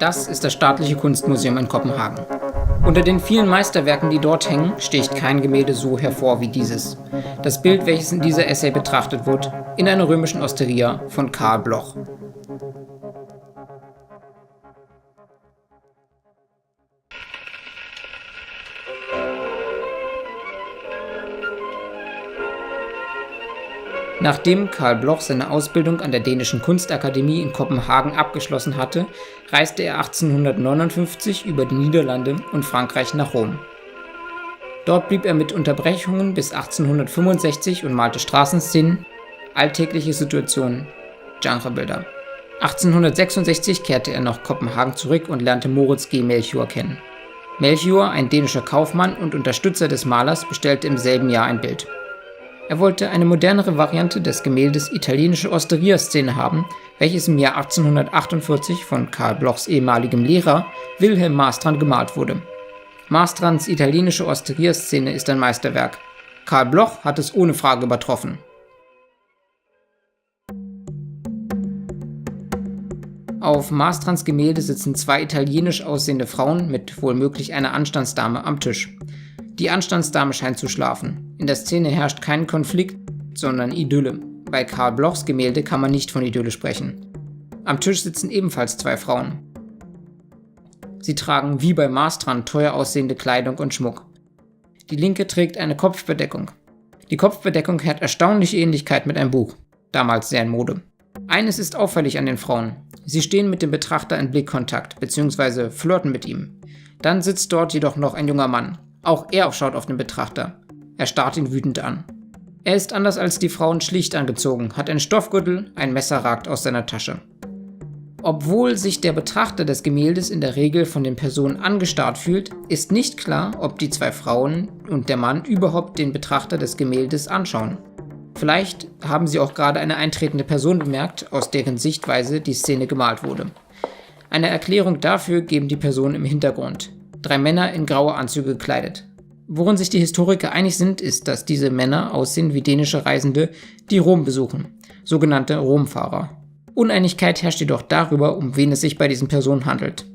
Das ist das Staatliche Kunstmuseum in Kopenhagen. Unter den vielen Meisterwerken, die dort hängen, sticht kein Gemälde so hervor wie dieses. Das Bild, welches in dieser Essay betrachtet wird, in einer römischen Osteria von Karl Bloch. Nachdem Karl Bloch seine Ausbildung an der Dänischen Kunstakademie in Kopenhagen abgeschlossen hatte, reiste er 1859 über die Niederlande und Frankreich nach Rom. Dort blieb er mit Unterbrechungen bis 1865 und malte Straßenszenen, alltägliche Situationen, Genrebilder. 1866 kehrte er nach Kopenhagen zurück und lernte Moritz G. Melchior kennen. Melchior, ein dänischer Kaufmann und Unterstützer des Malers, bestellte im selben Jahr ein Bild. Er wollte eine modernere Variante des Gemäldes Italienische Osteria-Szene haben, welches im Jahr 1848 von Karl Blochs ehemaligem Lehrer Wilhelm Marstrand gemalt wurde. Marstrands Italienische Osteria-Szene ist ein Meisterwerk. Karl Bloch hat es ohne Frage übertroffen. Auf Marstrands Gemälde sitzen zwei italienisch aussehende Frauen mit wohlmöglich einer Anstandsdame am Tisch. Die Anstandsdame scheint zu schlafen. In der Szene herrscht kein Konflikt, sondern Idylle. Bei Karl Blochs Gemälde kann man nicht von Idylle sprechen. Am Tisch sitzen ebenfalls zwei Frauen. Sie tragen wie bei Marstrand teuer aussehende Kleidung und Schmuck. Die linke trägt eine Kopfbedeckung. Die Kopfbedeckung hat erstaunliche Ähnlichkeit mit einem Buch, damals sehr in Mode. Eines ist auffällig an den Frauen. Sie stehen mit dem Betrachter in Blickkontakt bzw. flirten mit ihm. Dann sitzt dort jedoch noch ein junger Mann. Auch er schaut auf den Betrachter. Er starrt ihn wütend an. Er ist anders als die Frauen schlicht angezogen, hat einen Stoffgürtel, ein Messer ragt aus seiner Tasche. Obwohl sich der Betrachter des Gemäldes in der Regel von den Personen angestarrt fühlt, ist nicht klar, ob die zwei Frauen und der Mann überhaupt den Betrachter des Gemäldes anschauen. Vielleicht haben sie auch gerade eine eintretende Person bemerkt, aus deren Sichtweise die Szene gemalt wurde. Eine Erklärung dafür geben die Personen im Hintergrund. 3 Männer in graue Anzüge gekleidet. Worin sich die Historiker einig sind, ist, dass diese Männer aussehen wie dänische Reisende, die Rom besuchen, sogenannte Romfahrer. Uneinigkeit herrscht jedoch darüber, um wen es sich bei diesen Personen handelt.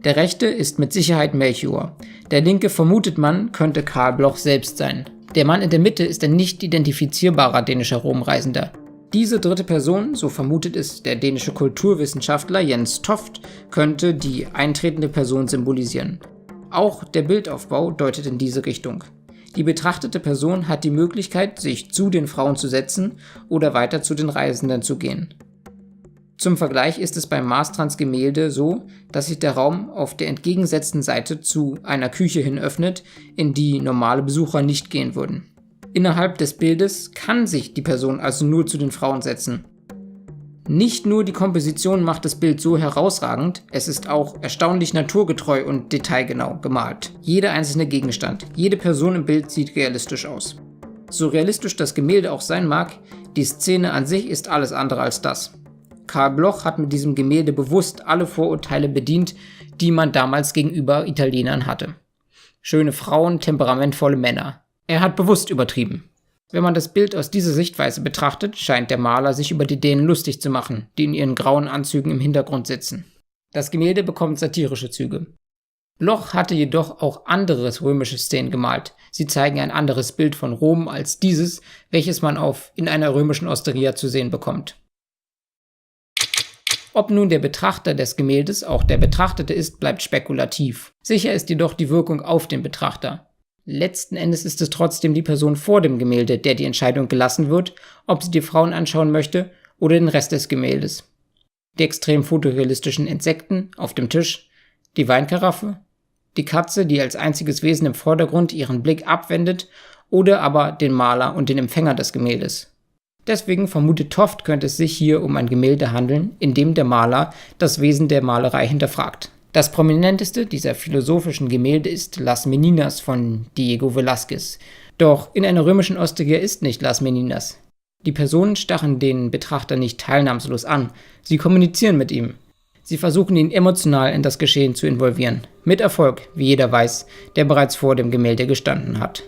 Der rechte ist mit Sicherheit Melchior. Der linke, vermutet man, könnte Karl Bloch selbst sein. Der Mann in der Mitte ist ein nicht identifizierbarer dänischer Romreisender. Diese dritte Person, so vermutet es der dänische Kulturwissenschaftler Jens Toft, könnte die eintretende Person symbolisieren. Auch der Bildaufbau deutet in diese Richtung. Die betrachtete Person hat die Möglichkeit, sich zu den Frauen zu setzen oder weiter zu den Reisenden zu gehen. Zum Vergleich ist es bei Marstrands Gemälde so, dass sich der Raum auf der entgegengesetzten Seite zu einer Küche hin öffnet, in die normale Besucher nicht gehen würden. Innerhalb des Bildes kann sich die Person also nur zu den Frauen setzen. Nicht nur die Komposition macht das Bild so herausragend, es ist auch erstaunlich naturgetreu und detailgenau gemalt. Jeder einzelne Gegenstand, jede Person im Bild sieht realistisch aus. So realistisch das Gemälde auch sein mag, die Szene an sich ist alles andere als das. Karl Bloch hat mit diesem Gemälde bewusst alle Vorurteile bedient, die man damals gegenüber Italienern hatte. Schöne Frauen, temperamentvolle Männer. Er hat bewusst übertrieben. Wenn man das Bild aus dieser Sichtweise betrachtet, scheint der Maler sich über die Dänen lustig zu machen, die in ihren grauen Anzügen im Hintergrund sitzen. Das Gemälde bekommt satirische Züge. Bloch hatte jedoch auch andere römische Szenen gemalt. Sie zeigen ein anderes Bild von Rom als dieses, welches man in einer römischen Osteria zu sehen bekommt. Ob nun der Betrachter des Gemäldes auch der Betrachtete ist, bleibt spekulativ. Sicher ist jedoch die Wirkung auf den Betrachter. Letzten Endes ist es trotzdem die Person vor dem Gemälde, der die Entscheidung gelassen wird, ob sie die Frauen anschauen möchte oder den Rest des Gemäldes. Die extrem fotorealistischen Insekten auf dem Tisch, die Weinkaraffe, die Katze, die als einziges Wesen im Vordergrund ihren Blick abwendet, oder aber den Maler und den Empfänger des Gemäldes. Deswegen vermutet Toft, könnte es sich hier um ein Gemälde handeln, in dem der Maler das Wesen der Malerei hinterfragt. Das prominenteste dieser philosophischen Gemälde ist Las Meninas von Diego Velázquez. Doch in einer römischen Osteria ist nicht Las Meninas. Die Personen starren den Betrachter nicht teilnahmslos an, sie kommunizieren mit ihm. Sie versuchen ihn emotional in das Geschehen zu involvieren. Mit Erfolg, wie jeder weiß, der bereits vor dem Gemälde gestanden hat.